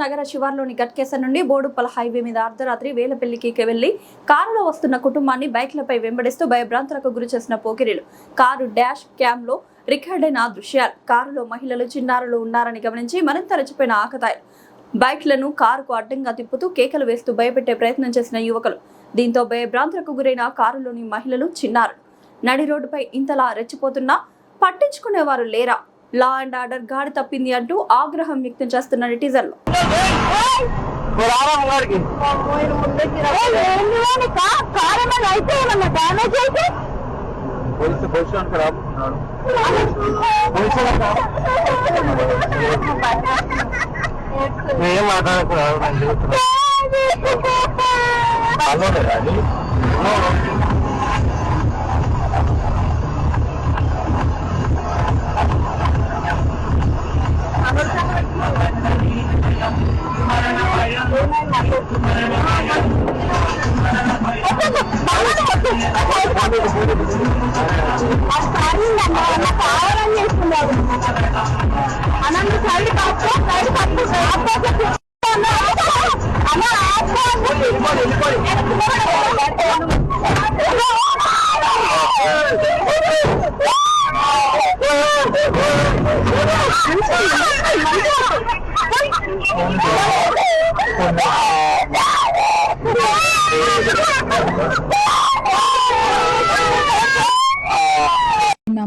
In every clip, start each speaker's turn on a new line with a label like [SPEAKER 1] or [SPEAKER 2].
[SPEAKER 1] నగర శివార్లోని గట్కేసర్ నుండి బోడుప్పల హైవే మీద అర్ధరాత్రి వేలపల్లికి వెళ్లి కారులో వస్తున్న కుటుంబాన్ని బైక్లపై వెంబడిస్తూ భయభ్రాంతులకు గురి చేసిన పోకిరీలు. కారు డాష్ క్యామ్ లో రికార్డైన దృశ్యాలు. కారులో మహిళలు, చిన్నారులు ఉన్నారని గమనించి మరింత రెచ్చిపోయిన ఆకతాయిలు బైక్లను కారుకు అడ్డంగా తిప్పుతూ కేకలు వేస్తూ భయపెట్టే ప్రయత్నం చేసిన యువకులు. దీంతో భయభ్రాంతులకు గురైన కారులోని మహిళలు, చిన్నారులు. నడి రోడ్డుపై ఇంతలా రెచ్చిపోతున్నా పట్టించుకునేవారు లేరా? లా అండ్ ఆర్డర్ గాడి తప్పింది అంటూ ఆగ్రహం వ్యక్తం చేస్తున్న నెటిజన్లు.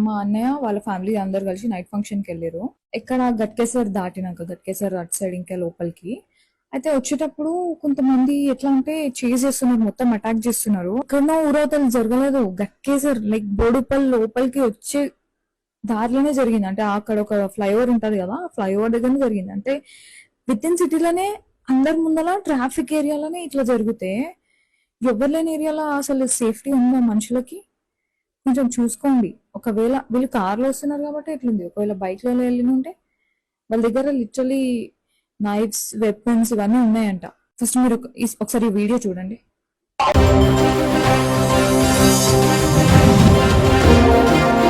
[SPEAKER 2] మా అన్నయ్య వాళ్ళ ఫ్యామిలీ అందరు కలిసి నైట్ ఫంక్షన్ కి వెళ్ళారు. ఇక్కడ గట్కేసర్ దాటినాక గట్కేసర్ అటు సైడ్ ఇంకా లోపలికి అయితే వచ్చేటప్పుడు కొంతమంది ఎట్లా అంటే చేజ్ చేస్తున్నారు, మొత్తం అటాక్ చేస్తున్నారు. ఎక్కడో ఊరవతలు జరగలేదు, గట్కేసర్ లైక్ బోడుపల్ లోపలికి వచ్చే దారిలోనే జరిగింది. అంటే అక్కడ ఒక ఫ్లైఓవర్ ఉంటది కదా, ఫ్లైఓవర్ దగ్గరనే జరిగింది. అంటే విత్ ఇన్ సిటీలోనే అందరి ముందల ట్రాఫిక్ ఏరియాలోనే ఇట్లా జరిగితే ఎవరు లేని ఏరియాలో అసలు సేఫ్టీ ఉందా మనుషులకి? కొంచెం చూసుకోండి. ఒకవేళ వీళ్ళు కార్లో వస్తున్నారు కాబట్టి ఎట్లుంది, ఒకవేళ బైక్ లో వెళ్ళినుంటే వాళ్ళ దగ్గర లిటరలీ నైఫ్స్, వెపన్స్ ఇవన్నీ ఉన్నాయంట. ఫస్ట్ మీరు ఒకసారి ఈ వీడియో చూడండి.